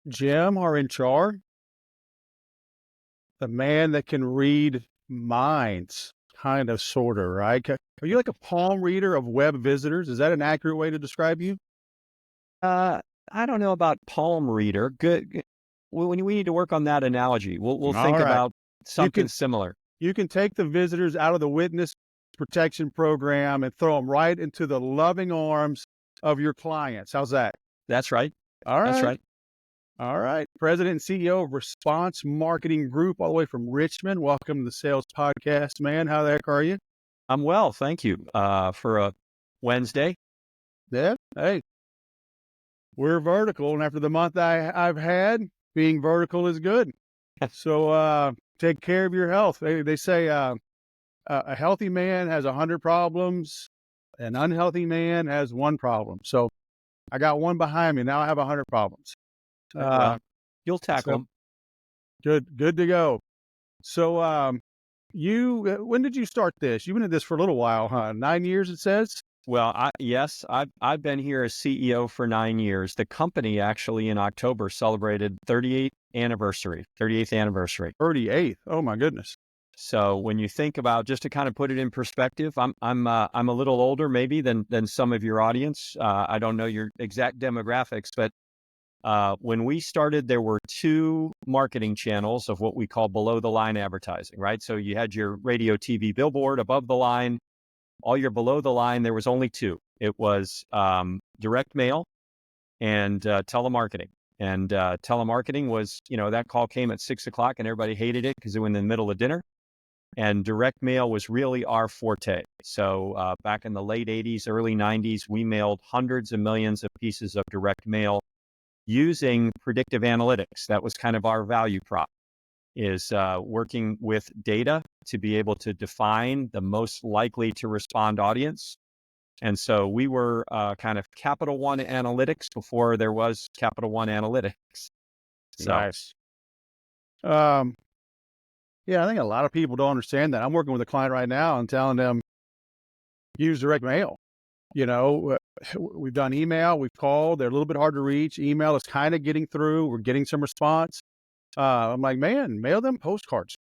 Jim Harenchar, the man that can read minds, kind of, sort of, right? Are you like a palm reader of web visitors? Is that an accurate way to describe you? Uh, I don't know about palm reader. When we need to work on that analogy, we'll All think right. about You something can similar. you can take the visitors out of the witness protection program and throw them right into the loving arms of your clients. How's that? That's right. All That's right. right. All right. President and CEO of Response Marketing Group, all the way from Richmond. Welcome to the Sales Podcast, man. How the heck are you? I'm well, thank you. For a Wednesday. Yeah. Hey, we're vertical, and after the month I've had, being vertical is good. So take care of your health. They say a healthy man has 100 problems, an unhealthy man has one problem. So I got one behind me. Now I have 100 problems. Uh, Well, you'll tackle so them. good to go. So when did you start this? You've been at this for a little while, huh? 9 years, it says. Well, yes, I've been here as CEO for 9 years. The company actually in October celebrated 38th anniversary. 38th. Oh my goodness. So when you think about, just to kind of put it in perspective, I'm a little older maybe than some of your audience. I don't know your exact demographics, but when we started, there were two marketing channels of what we call below the line advertising, right? So you had your radio, TV, billboard above the line. All your below the line, there was only two. It was direct mail and telemarketing. And telemarketing was, that call came at 6 o'clock and everybody hated it because it was in the middle of dinner. And direct mail was really our forte. So back in the late 80s, early 90s, we mailed hundreds of millions of pieces of direct mail using predictive analytics. That was kind of our value prop, is working with data to be able to define the most likely to respond audience. And so we were kind of Capital One Analytics before there was Capital One Analytics. So, Nice. Um, yeah, I think a lot of people don't understand that. I'm working with a client right now and telling them use direct mail. You know, we've done email, we've called, they're a little bit hard to reach. Email is kind of getting through. We're getting some response. I'm like, man, mail them postcards.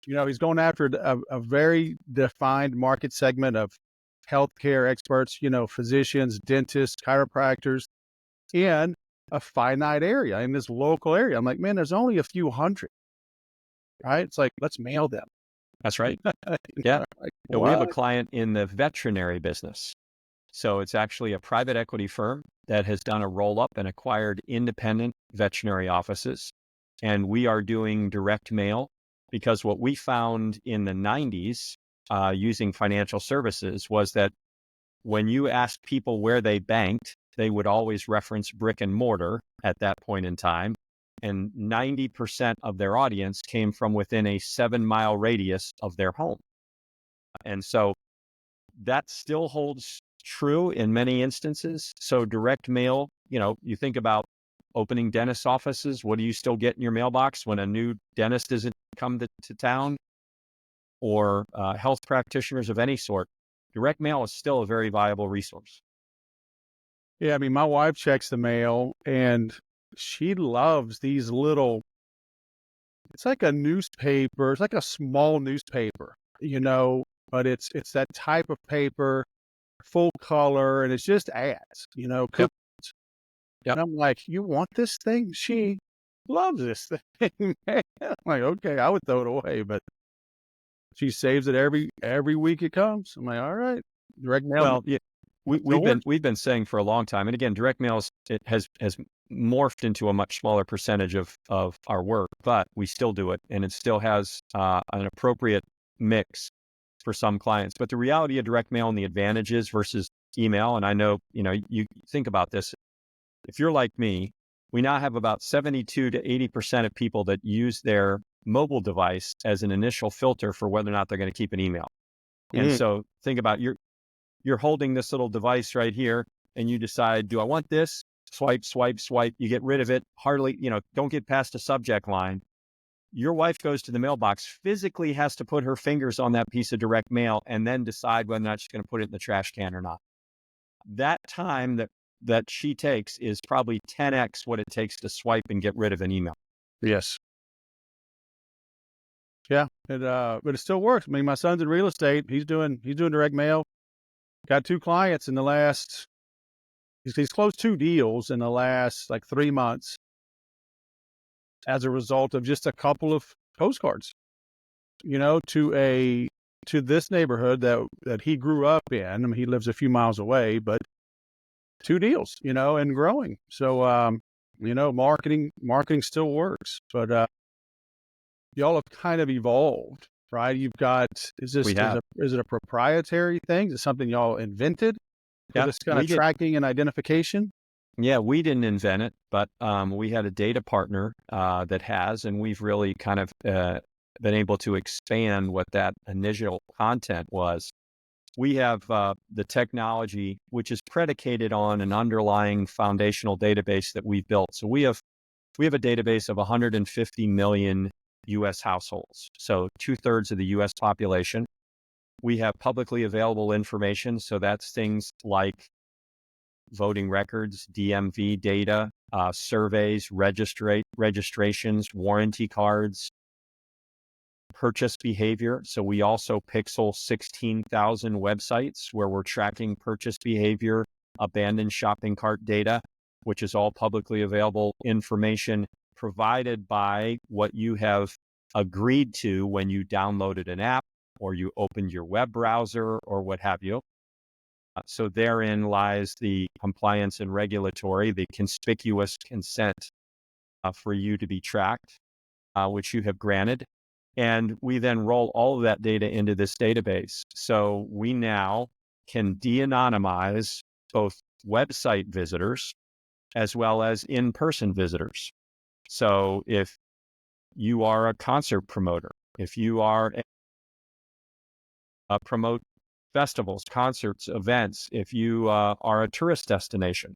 He's going after a very defined market segment of healthcare experts, physicians, dentists, chiropractors in a finite area, in this local area. I'm like, man, there's only a few hundred, right? It's like, let's mail them. that's right. You Yeah. know, like, We have a what? client in the veterinary business. So it's actually a private equity firm that has done a roll up and acquired independent veterinary offices. And we are doing direct mail because what we found in the 90s using financial services was that when you asked people where they banked, they would always reference brick and mortar at that point in time. And 90% of their audience came from within a 7-mile radius of their home. And so that still holds true in many instances. So direct mail, you think about opening dentist offices. What do you still get in your mailbox when a new dentist doesn't come to town, or health practitioners of any sort? Direct mail is still a very viable resource. Yeah, I mean, my wife checks the mail and she loves these little, it's like a newspaper. It's like a small newspaper, but it's that type of paper, full color, and it's just ads, Yep. and Yep. I'm like, you want this thing? She loves this thing, man. I'm like, okay, I would throw it away, but she saves it every week it comes. I'm like, all right, direct mail. Well, yeah, Still works. we've been saying for a long time, and again, direct mail it has morphed into a much smaller percentage of our work, but we still do it, and it still has an appropriate mix for some clients. But the reality of direct mail and the advantages versus email, and I know you think about this. If you're like me, we now have about 72 to 80% of people that use their mobile device as an initial filter for whether or not they're going to keep an email. And Mm. so think about you're holding this little device right here and you decide, do I want this? Swipe, swipe, swipe. You get rid of it. Hardly, don't get past a subject line. Your wife goes to the mailbox, physically has to put her fingers on that piece of direct mail and then decide whether or not she's going to put it in the trash can or not. That time that that she takes is probably 10x what it takes to swipe and get rid of an email. Yes. Yeah. But it still works. I mean, my son's in real estate. He's doing direct mail. Got 2 clients in the last, he's closed 2 deals in the last like 3 months as a result of just a couple of postcards, to this neighborhood that he grew up in. I mean, he lives a few miles away, but 2 deals, and growing. So, marketing still works, but y'all have kind of evolved, right? You've got, is We have. it a proprietary thing? Is it something y'all invented for Yeah, this kind of tracking and identification? Yeah, we didn't invent it, but we had a data partner that has, and we've really kind of been able to expand what that initial content was. We have the technology, which is predicated on an underlying foundational database that we've built. So we have a database of 150 million U.S. households, so 2/3 of the U.S. population. We have publicly available information, so that's things like voting records, DMV data, surveys, registrations, warranty cards, purchase behavior. So we also pixel 16,000 websites where we're tracking purchase behavior, abandoned shopping cart data, which is all publicly available information provided by what you have agreed to when you downloaded an app or you opened your web browser or what have you. So therein lies the compliance and regulatory, the conspicuous consent for you to be tracked, which you have granted. And we then roll all of that data into this database. So we now can de-anonymize both website visitors as well as in-person visitors. So if you are a concert promoter, if you are promote festivals, concerts, events, if you are a tourist destination,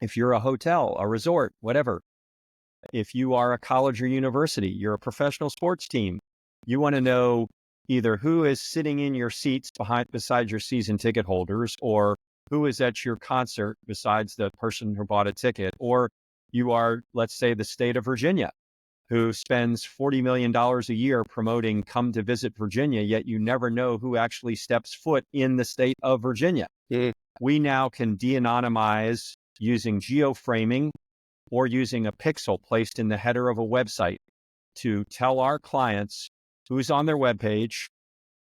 if you're a hotel, a resort, whatever, if you are a college or university, you're a professional sports team, you want to know either who is sitting in your seats beside your season ticket holders, or who is at your concert besides the person who bought a ticket, or you are, let's say, the state of Virginia, who spends $40 million a year promoting come to visit Virginia, yet you never know who actually steps foot in the state of Virginia. Yeah. We now can de-anonymize using geoframing or using a pixel placed in the header of a website to tell our clients who's on their webpage,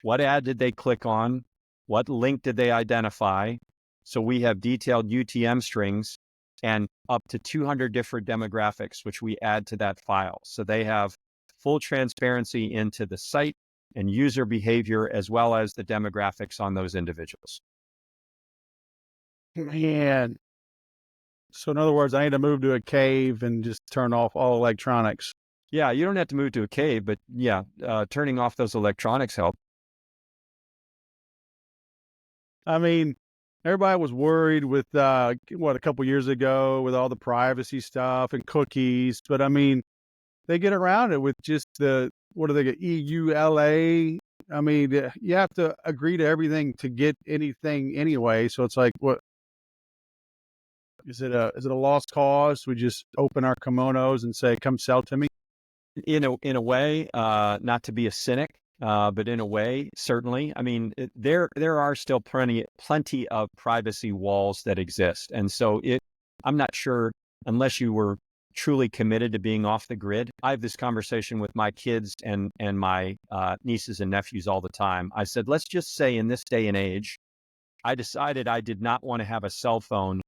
what ad did they click on, what link did they identify. So we have detailed UTM strings and up to 200 different demographics, which we add to that file. So they have full transparency into the site and user behavior, as well as the demographics on those individuals. Man. So in other words, I need to move to a cave and just turn off all electronics. Yeah, you don't have to move to a cave, but yeah, turning off those electronics help. I mean, everybody was worried with a couple years ago with all the privacy stuff and cookies, but I mean, they get around it with just what do they get? EULA. I mean, you have to agree to everything to get anything anyway. So it's like, what is it? Is it a lost cause? We just open our kimonos and say, "Come sell to me." In a way, not to be a cynic, but in a way, certainly. I mean, there are still plenty of privacy walls that exist, and so I'm not sure, unless you were truly committed to being off the grid. I have this conversation with my kids and my nieces and nephews all the time. I said, let's just say in this day and age, I decided I did not want to have a cell phone.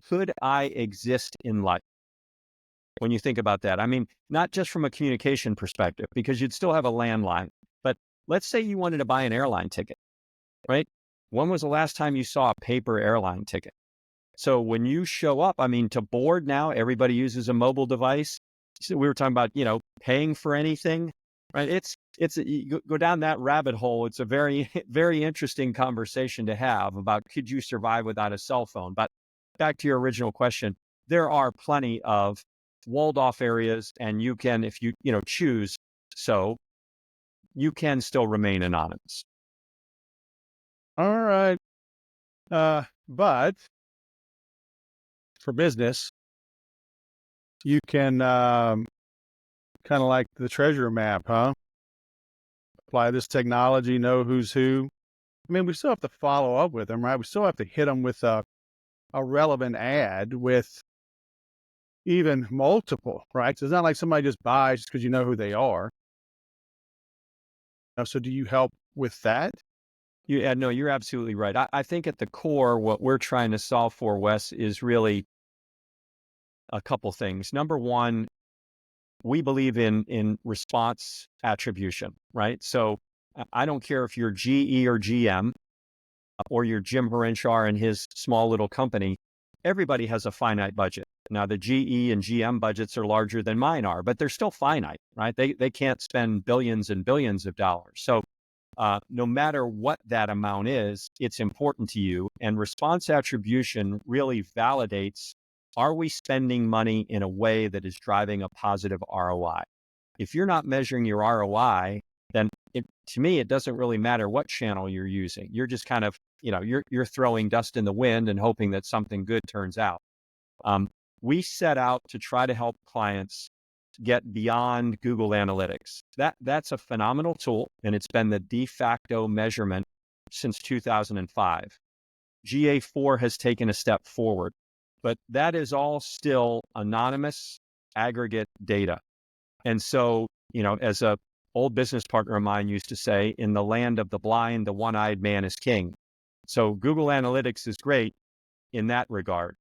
Could I exist in life? When you think about that, I mean, not just from a communication perspective, because you'd still have a landline, but let's say you wanted to buy an airline ticket, right? When was the last time you saw a paper airline ticket? So when you show up, I mean, to board now, everybody uses a mobile device. So we were talking about, paying for anything, right? You go down that rabbit hole. It's a very, very interesting conversation to have about, could you survive without a cell phone? But back to your original question, there are plenty of walled off areas, and you can, if you choose, so you can still remain anonymous. All right. But for business, you can kind of like the treasure map, huh? Apply this technology, know who's who. I mean, we still have to follow up with them, right? We still have to hit them with a relevant ad with even multiple, right? So it's not like somebody just buys just because you know who they are. So do you help with that? Yeah, no, you're absolutely right. I think at the core, what we're trying to solve for, Wes, is really a couple things. Number one, we believe in response attribution, right? So I don't care if you're GE or GM or you're Jim Harenchar and his small little company, everybody has a finite budget. Now, the GE and GM budgets are larger than mine are, but they're still finite, right? They can't spend billions and billions of dollars. So no matter what that amount is, it's important to you. And response attribution really validates, are we spending money in a way that is driving a positive ROI? If you're not measuring your ROI, then to me, it doesn't really matter what channel you're using. You're just kind of, you're throwing dust in the wind and hoping that something good turns out. We set out to try to help clients get beyond Google Analytics. That's a phenomenal tool, and it's been the de facto measurement since 2005. GA4 has taken a step forward, but that is all still anonymous aggregate data. And so, as a old business partner of mine used to say, in the land of the blind, the one-eyed man is king. So Google Analytics is great in that regard,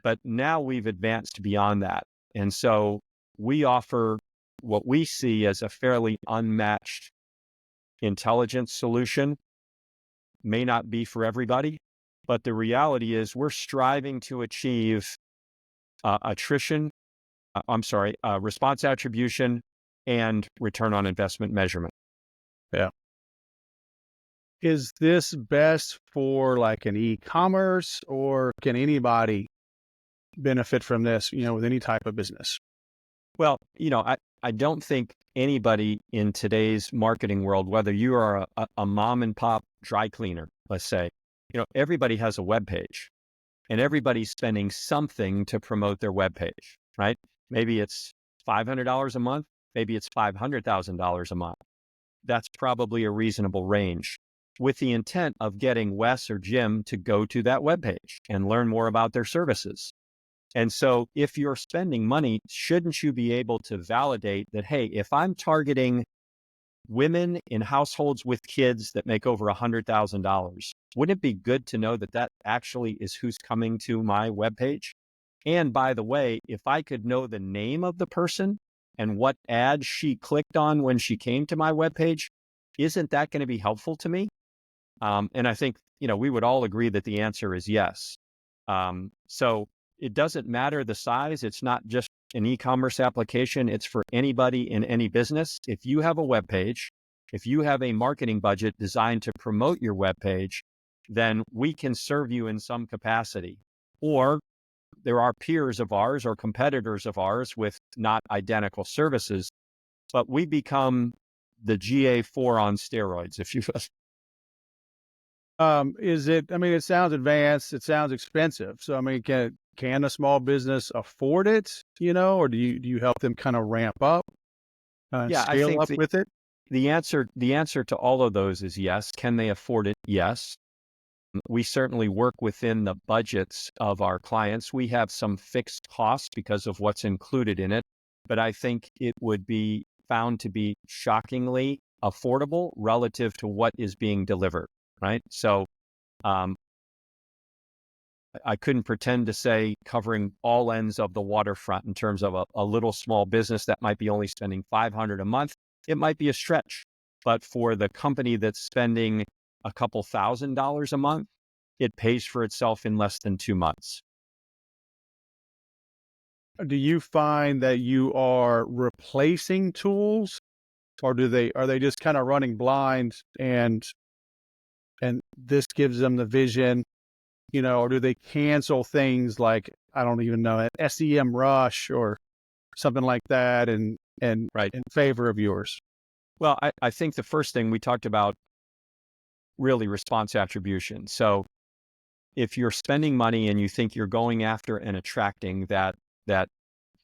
but now we've advanced beyond that. And so we offer what we see as a fairly unmatched intelligence solution. May not be for everybody, but the reality is we're striving to achieve response attribution and return on investment measurement. Yeah. Is this best for like an e-commerce, or can anybody benefit from this, with any type of business? Well, I don't think anybody in today's marketing world, whether you are a mom and pop dry cleaner, let's say, everybody has a web page and everybody's spending something to promote their web page, right? Maybe it's $500 a month. Maybe it's $500,000 a month. That's probably a reasonable range, with the intent of getting Wes or Jim to go to that web page and learn more about their services. And so if you're spending money, shouldn't you be able to validate that, hey, if I'm targeting women in households with kids that make over $100,000, wouldn't it be good to know that that actually is who's coming to my webpage? And by the way, if I could know the name of the person and what ad she clicked on when she came to my webpage, isn't that going to be helpful to me? And I think, we would all agree that the answer is yes. So it doesn't matter the size. It's not just an e-commerce application. It's for anybody in any business. If you have a web page, if you have a marketing budget designed to promote your web page, then we can serve you in some capacity. Or there are peers of ours or competitors of ours with not identical services, but we become the GA4 on steroids, if you will. It sounds advanced, it sounds expensive. So, can a small business afford it, or do you help them kind of ramp up, Yeah, I scale think up with it? the answer to all of those is yes. Can they afford it? Yes. We certainly work within the budgets of our clients. We have some fixed costs because of what's included in it, but I think it would be found to be shockingly affordable relative to what is being delivered, right? So I couldn't pretend to say covering all ends of the waterfront in terms of a little small business that might be only spending $500 a month. It might be a stretch, but for the company that's spending a couple $1,000s a month, it pays for itself in less than 2 months. Do you find that you are replacing tools, or are they just kind of running blind, and this gives them the vision, or do they cancel things like, I don't even know, an SEM rush or something like that, and Right. in favor of yours? Well, I think the first thing we talked about, really response attribution. So if you're spending money and you think you're going after and attracting that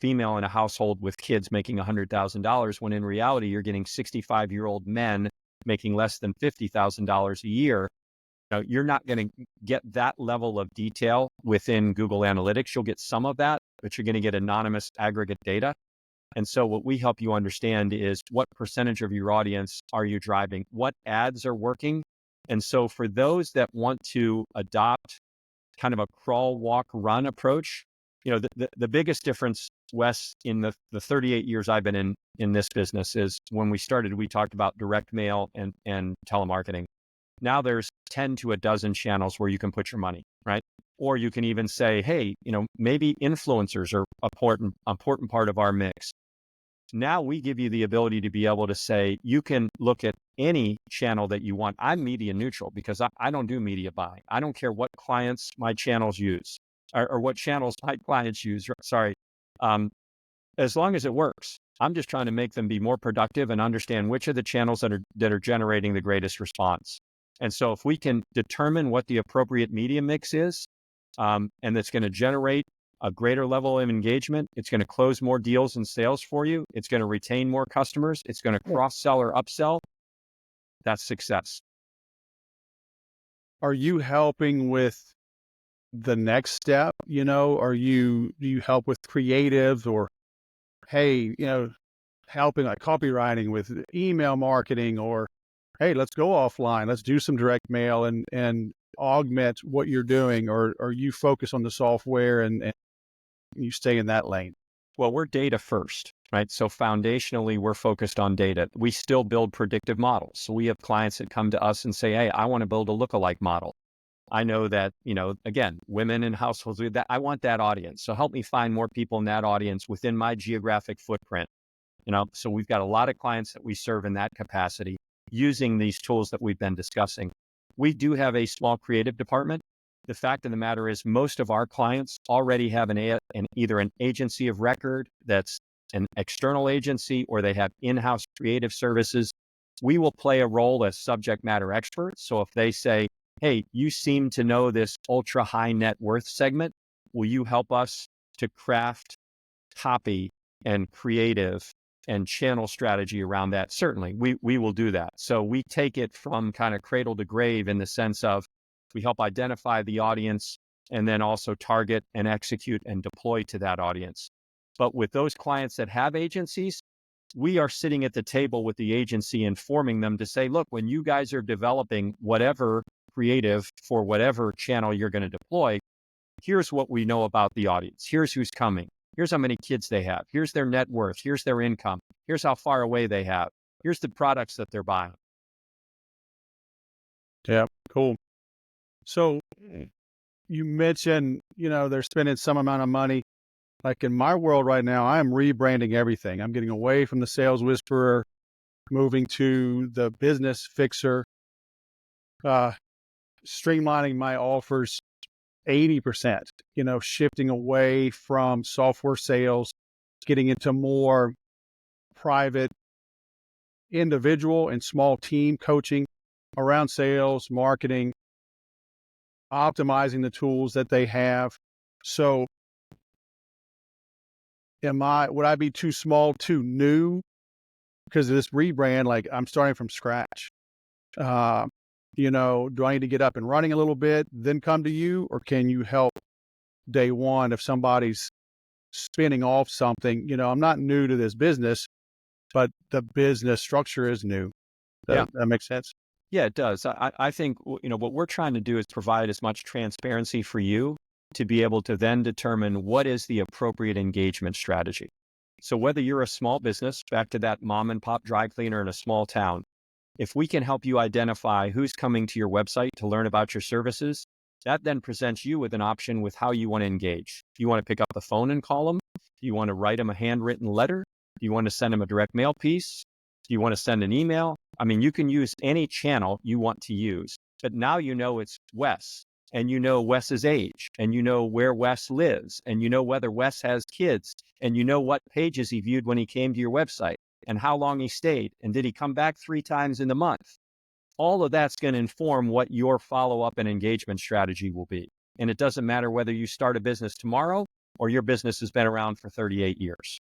female in a household with kids making $100,000, when in reality you're getting 65-year-old men making less than $50,000 a year, you're not going to get that level of detail within Google Analytics. You'll get some of that, but you're going to get anonymous aggregate data. And so what we help you understand is what percentage of your audience are you driving? What ads are working? And so for those that want to adopt kind of a crawl, walk, run approach, the biggest difference, Wes, in the 38 years I've been in this business is when we started, we talked about direct mail and telemarketing. Now there's 10 to a dozen channels where you can put your money, right? Or you can even say, hey, maybe influencers are important part of our mix. Now we give you the ability to be able to say, you can look at any channel that you want. I'm media neutral because I don't do media buying. I don't care what clients my channels use or what channels my clients use. Sorry. As long as it works. I'm just trying to make them be more productive and understand which of the channels that are generating the greatest response. And so if we can determine what the appropriate media mix is, and that's going to generate a greater level of engagement, it's going to close more deals and sales for you, it's going to retain more customers, it's going to cross-sell or upsell, that's success. Are you helping with the next step? Do you help with creative, or, hey, helping like copywriting with email marketing, or, hey, let's go offline, let's do some direct mail and augment what you're doing, or you focus on the software and you stay in that lane? Well, we're data first, right? So foundationally, we're focused on data. We still build predictive models. So we have clients that come to us and say, hey, I want to build a lookalike model. I know that, again, women in households, that I want that audience. So help me find more people in that audience within my geographic footprint. So we've got a lot of clients that we serve in that capacity using these tools that we've been discussing. We do have a small creative department. The fact of the matter is most of our clients already have either an agency of record that's an external agency, or they have in-house creative services. We will play a role as subject matter experts. So if they say, hey, you seem to know this ultra high net worth segment, will you help us to craft copy and creative and channel strategy around that? Certainly, we will do that. So we take it from kind of cradle to grave in the sense of we help identify the audience and then also target and execute and deploy to that audience. But with those clients that have agencies, we are sitting at the table with the agency, informing them to say, look, when you guys are developing whatever creative for whatever channel you're going to deploy, here's what we know about the audience. Here's who's coming. Here's how many kids they have. Here's their net worth. Here's their income. Here's how far away they have. Here's the products that they're buying. Yeah, cool. So you mentioned, they're spending some amount of money. Like in my world right now, I'm rebranding everything. I'm getting away from the sales whisperer, moving to the business fixer, streamlining my offers 80%, shifting away from software sales, getting into more private, individual and small team coaching around sales, marketing, optimizing the tools that they have. So would I be too small, too new? Because of this rebrand, like I'm starting from scratch. Do I need to get up and running a little bit, then come to you? Or can you help day one if somebody's spinning off something? I'm not new to this business, but the business structure is new. That makes sense? Yeah, it does. I think, what we're trying to do is provide as much transparency for you to be able to then determine what is the appropriate engagement strategy. So whether you're a small business, back to that mom and pop dry cleaner in a small town, if we can help you identify who's coming to your website to learn about your services, that then presents you with an option with how you want to engage. Do you want to pick up the phone and call them? Do you want to write them a handwritten letter? Do you want to send them a direct mail piece? Do you want to send an email? I mean, you can use any channel you want to use, but now it's Wes, and Wes's age, and where Wes lives, and whether Wes has kids, and what pages he viewed when he came to your website, and how long he stayed, and did he come back 3 times in the month? All of that's going to inform what your follow-up and engagement strategy will be. And it doesn't matter whether you start a business tomorrow or your business has been around for 38 years.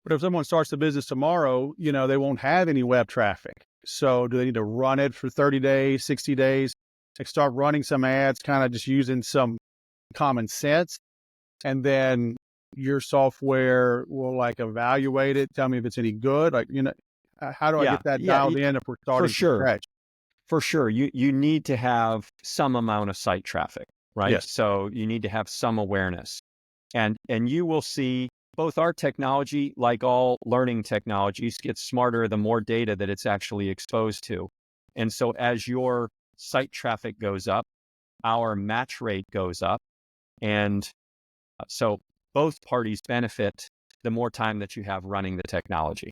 But if someone starts the business tomorrow, they won't have any web traffic. So do they need to run it for 30 days, 60 days, like start running some ads, kind of just using some common sense? And then your software will like evaluate it, tell me if it's any good. Like, how do I Yeah, get that yeah, dialed in if we're for starting from sure. scratch? For sure. You need to have some amount of site traffic, right? Yes. So you need to have some awareness. And you will see both our technology, like all learning technologies, gets smarter the more data that it's actually exposed to. And so as your site traffic goes up, our match rate goes up. And so both parties benefit the more time that you have running the technology.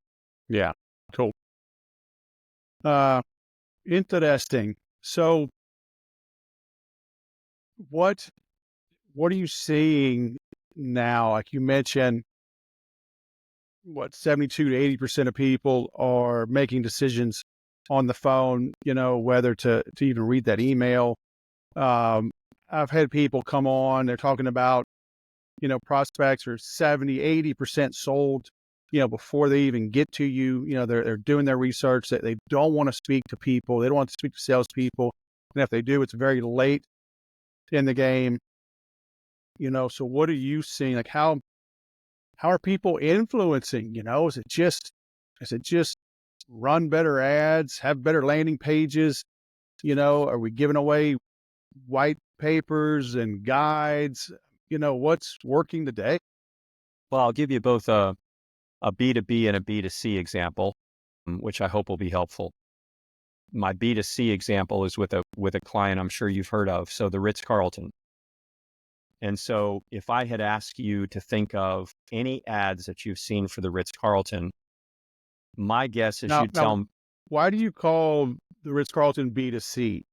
Yeah. Cool. Interesting. So what are you seeing now? Like you mentioned, 72 to 80% of people are making decisions on the phone, whether to even read that email. I've had people come on, they're talking about, prospects are 70, 80% sold, before they even get to you. They're doing their research, that they don't want to speak to people. They don't want to speak to salespeople. And if they do, it's very late in the game. So what are you seeing? Like how are people influencing? Is it just run better ads, have better landing pages? Are we giving away white papers and guides? What's working today? Well, I'll give you both a B2B and a B2C example, which I hope will be helpful. My B2C example is with a client I'm sure you've heard of, so the Ritz-Carlton. And so if I had asked you to think of any ads that you've seen for the Ritz-Carlton, my guess is you'd tell them. Why do you call the Ritz-Carlton B2C?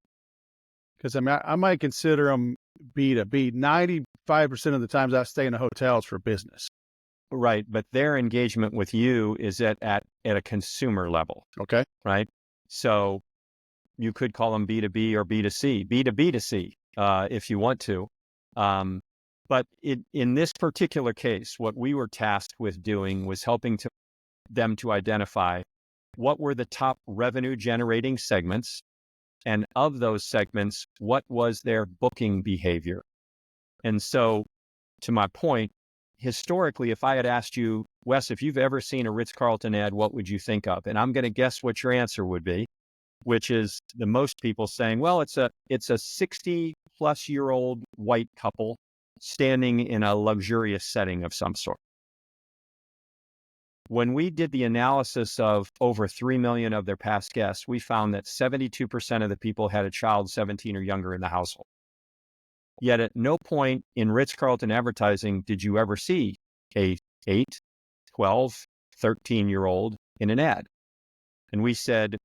Because I might consider them B2B. 95% of the times I stay in a hotel is for business. Right, but their engagement with you is at a consumer level. Okay. Right? So you could call them B2B or B2C, B2B2C, if you want to. But in this particular case, what we were tasked with doing was helping them to identify what were the top revenue generating segments. And of those segments, what was their booking behavior? And so, to my point, historically, if I had asked you, Wes, if you've ever seen a Ritz-Carlton ad, what would you think of? And I'm going to guess what your answer would be, which is the most people saying, well, it's a 60-plus-year-old white couple standing in a luxurious setting of some sort. When we did the analysis of over 3 million of their past guests, we found that 72% of the people had a child 17 or younger in the household. Yet at no point in Ritz-Carlton advertising did you ever see a 8, 12, 13-year-old in an ad. And we said,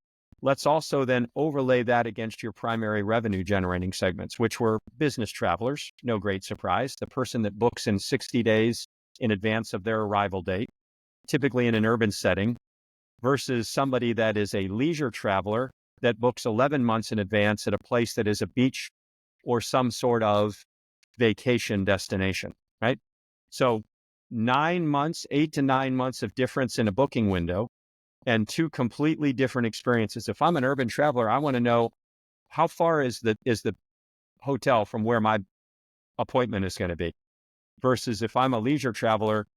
let's also then overlay that against your primary revenue generating segments, which were business travelers, no great surprise, the person that books in 60 days in advance of their arrival date, typically in an urban setting, versus somebody that is a leisure traveler that books 11 months in advance at a place that is a beach or some sort of vacation destination, right? So 9 months, 8 to 9 months of difference in a booking window and two completely different experiences. If I'm an urban traveler, I want to know how far is the hotel from where my appointment is going to be, versus if I'm a leisure traveler,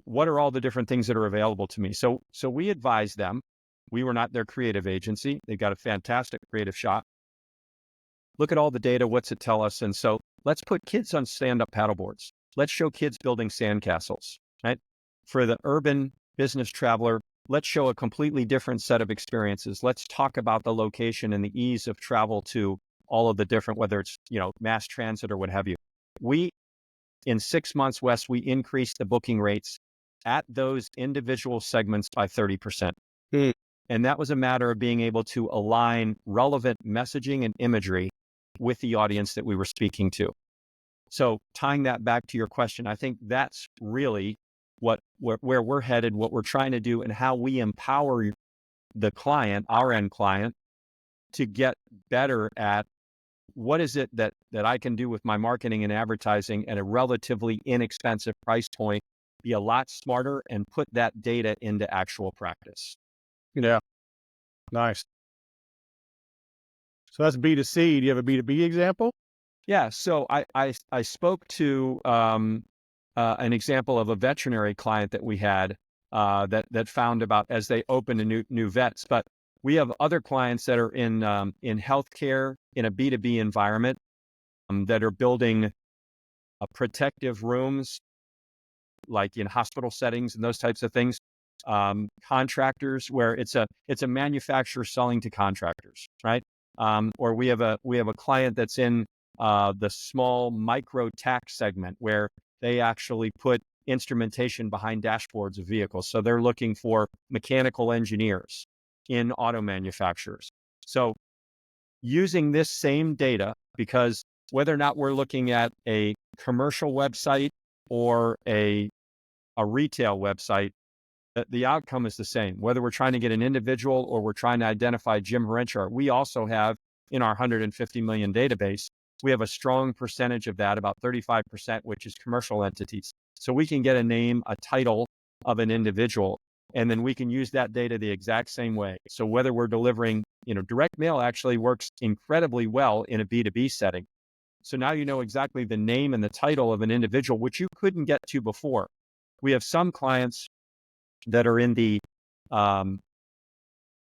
what are all the different things that are available to me? So we advised them. We were not their creative agency. They got a fantastic creative shot. Look at all the data. What's it tell us? And so let's put kids on stand-up paddleboards. Let's show kids building sandcastles, right? For the urban business traveler, let's show a completely different set of experiences. Let's talk about the location and the ease of travel to all of the different, whether it's, mass transit or what have you. In 6 months, Wes, we increased the booking rates at those individual segments by 30%. And that was a matter of being able to align relevant messaging and imagery with the audience that we were speaking to. So tying that back to your question, I think that's really where we're headed, what we're trying to do, and how we empower the client, our end client, to get better at what is it that I can do with my marketing and advertising at a relatively inexpensive price point, be a lot smarter, and put that data into actual practice. Yeah. Nice. So that's B2C. Do you have a B2B example? Yeah, so I spoke to an example of a veterinary client that we had that found about as they opened a new vets. But we have other clients that are in healthcare in a B2B environment that are building protective rooms, like in hospital settings and those types of things. Contractors, where it's a manufacturer selling to contractors, right? Or we have a client that's in the small micro tax segment where they actually put instrumentation behind dashboards of vehicles. So they're looking for mechanical engineers in auto manufacturers. So using this same data, because whether or not we're looking at a commercial website or a retail website, the outcome is the same. Whether we're trying to get an individual or we're trying to identify Jim Harenchar, we also have in our 150 million database, we have a strong percentage of that, about 35%, which is commercial entities. So we can get a name, a title of an individual, and then we can use that data the exact same way. So whether we're delivering, direct mail actually works incredibly well in a B2B setting. So now you know exactly the name and the title of an individual, which you couldn't get to before. We have some clients that are in the,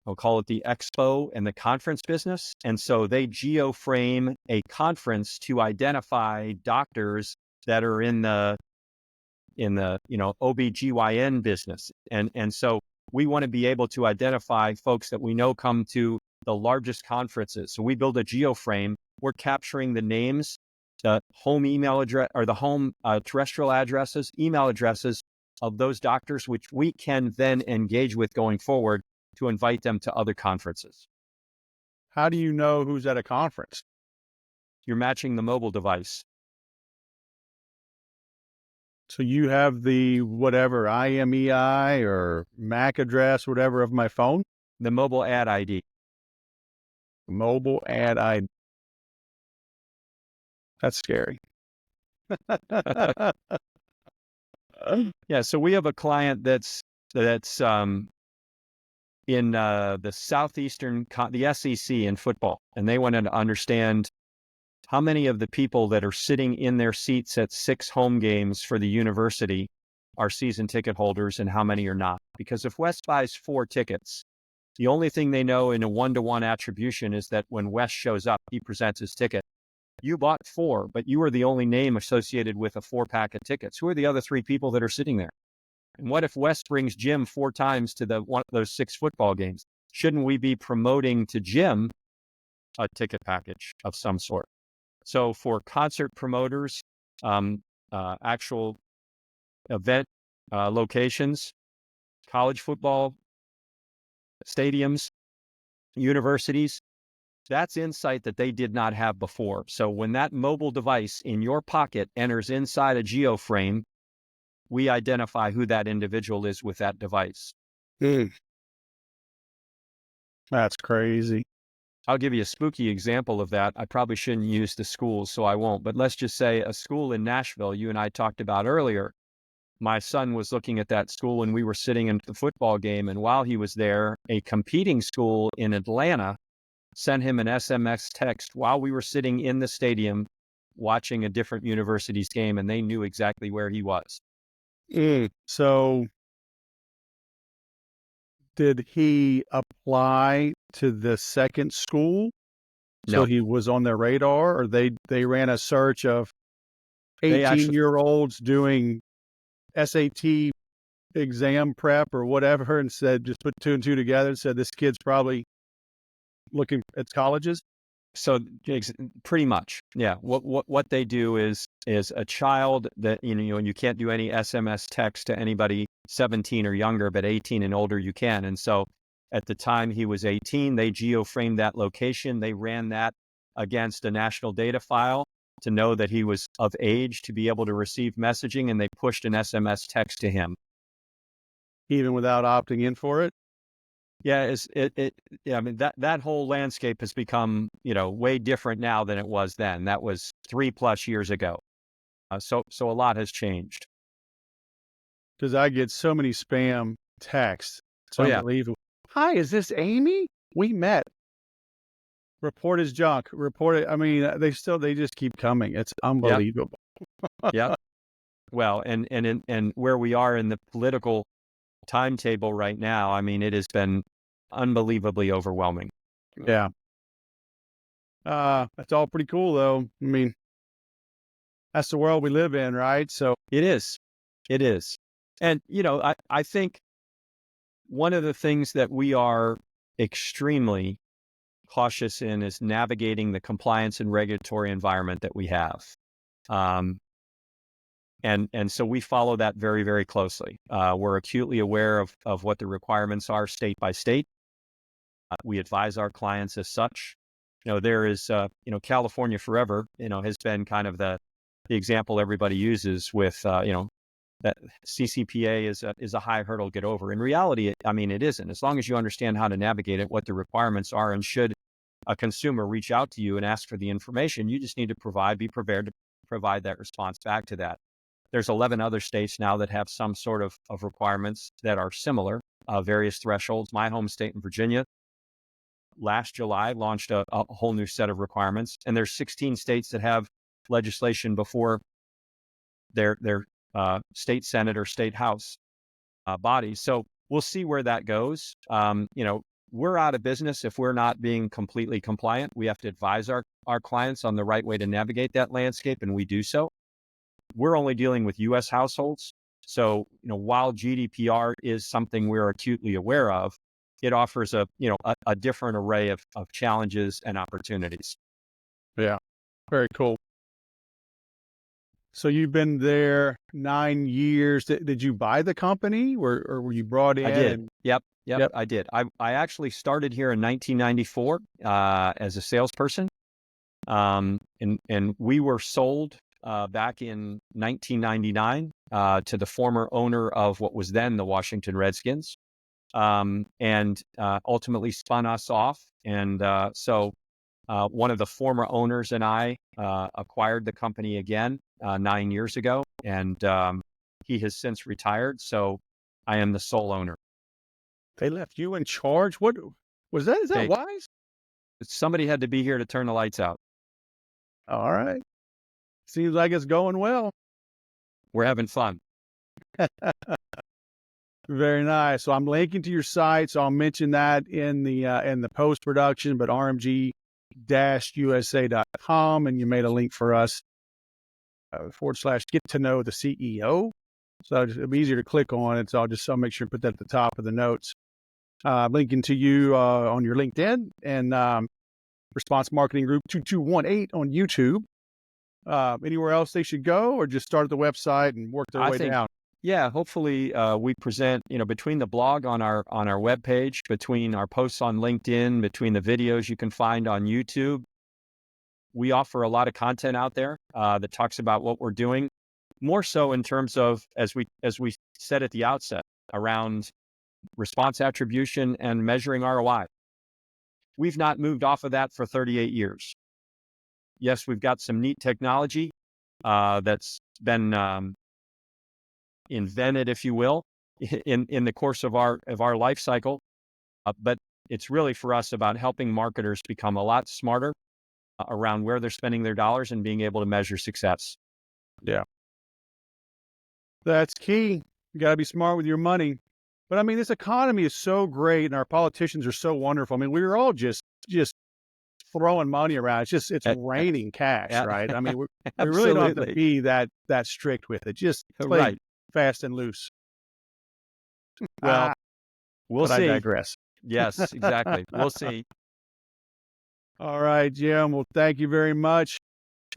I'll call it the expo and the conference business. And so they geoframe a conference to identify doctors that are in the OBGYN business. And so we want to be able to identify folks that we know come to the largest conferences. So we build a geoframe. We're capturing the names, the home email address, or the home terrestrial addresses, email addresses of those doctors, which we can then engage with going forward to invite them to other conferences. How do you know who's at a conference? You're matching the mobile device. So you have the whatever IMEI or MAC address, whatever of my phone? The mobile ad ID. Mobile ad ID. That's scary. Yeah, so we have a client that's in the southeastern, the SEC in football, and they wanted to understand how many of the people that are sitting in their seats at 6 home games for the university are season ticket holders and how many are not. Because if Wes buys 4 tickets, the only thing they know in a 1-to-1 attribution is that when Wes shows up, he presents his ticket. You bought 4, but you are the only name associated with a 4-pack of tickets. Who are the other 3 people that are sitting there? And what if Wes brings Jim 4 times to one of those 6 football games? Shouldn't we be promoting to Jim a ticket package of some sort? So for concert promoters, actual event locations, college football stadiums, universities, that's insight that they did not have before. So when that mobile device in your pocket enters inside a geoframe, we identify who that individual is with that device. That's crazy. I'll give you a spooky example of that. I probably shouldn't use the schools, so I won't. But let's just say a school in Nashville, you and I talked about earlier. My son was looking at that school when we were sitting in the football game. And while he was there, a competing school in Atlanta sent him an SMS text while we were sitting in the stadium watching a different university's game, and they knew exactly where he was. So did he apply to the second school? So No, he was on their radar, or they ran a search of they actually 18-year-olds doing SAT exam prep or whatever, and said, just put 2 and 2 together and said, this kid's probably looking at colleges. So pretty much, yeah. What they do is a child that you can't do any SMS text to anybody 17 or younger, but 18 and older you can. And so at the time he was 18, they geoframed that location. They ran that against a national data file to know that he was of age to be able to receive messaging, and they pushed an SMS text to him. Even without opting in for it? Yeah, yeah, I mean, that whole landscape has become, way different now than it was then. That was 3+ years ago. So a lot has changed. Because I get so many spam texts. It's Oh yeah. unbelievable. Hi, is this Amy? We met. Report as junk. Report it. I mean, they just keep coming. It's Yep. unbelievable. Yep. Well, and where we are in the political timetable right now, I mean, it has been unbelievably overwhelming. Yeah. That's all pretty cool though. I mean, that's the world we live in, right? So It is. It is. And, I think one of the things that we are extremely cautious in is navigating the compliance and regulatory environment that we have. Um, and so we follow that very, very closely. We're acutely aware of what the requirements are state by state. We advise our clients as such. There is, California forever, has been kind of the example everybody uses with, that CCPA is a high hurdle to get over. In reality, I mean, it isn't. As long as you understand how to navigate it, what the requirements are, and should a consumer reach out to you and ask for the information, you just need to be prepared to provide that response back to that. There's 11 other states now that have some sort of requirements that are similar, various thresholds. My home state in Virginia, last July, launched a whole new set of requirements. And there's 16 states that have legislation before their state senate or state house bodies. So we'll see where that goes. We're out of business if we're not being completely compliant. We have to advise our clients on the right way to navigate that landscape, and we do so. We're only dealing with U.S. households. So, while GDPR is something we're acutely aware of, it offers a different array of challenges and opportunities. yeah, very cool. So you've been there 9 years. Did you buy the company or were you brought in? I did. And, Yep, yep. I did. I actually started here in 1994 as a salesperson. And we were sold back in 1999 to the former owner of what was then the Washington Redskins, and ultimately spun us off. And so one of the former owners and I acquired the company again 9 years ago, and he has since retired. So I am the sole owner. They left you in charge. What was that? Is that Hey, wise? somebody had to be here to turn the lights out. All right. Seems like it's going well. We're having fun. Very nice. So I'm linking to your site. So I'll mention that in the post production, but rmg-usa.com, and you made a link for us / get to know the CEO. So it'll be easier to click on it. So I'll make sure to put that at the top of the notes. Linking to you on your LinkedIn and Response Marketing Group 2218 on YouTube. Anywhere else they should go, or just start at the website and work their way down? Yeah, hopefully we present, between the blog on our webpage, between our posts on LinkedIn, between the videos you can find on YouTube. We offer a lot of content out there that talks about what we're doing, more so in terms of, as we said at the outset, around response attribution and measuring ROI. We've not moved off of that for 38 years. Yes, we've got some neat technology that's been invented, if you will, in the course of our life cycle. But it's really for us about helping marketers become a lot smarter around where they're spending their dollars and being able to measure success. Yeah. That's key. You got to be smart with your money. But I mean, this economy is so great and our politicians are so wonderful. I mean, we're all just throwing money around. It's raining cash, right? I mean, we really don't have to be that strict with it. Just play fast and loose. Well, we'll see. I digress. Yes, exactly. We'll see. All right, Jim. Well, thank you very much.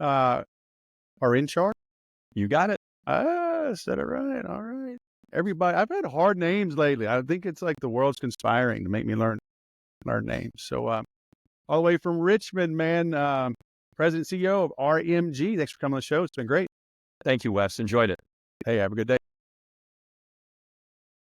Harenchar? You got it. Said it right. All right. Everybody, I've had hard names lately. I think it's like the world's conspiring to make me learn names. So, all the way from Richmond, man, President CEO of RMG. Thanks for coming on the show. It's been great. Thank you, Wes. Enjoyed it. Hey, have a good day.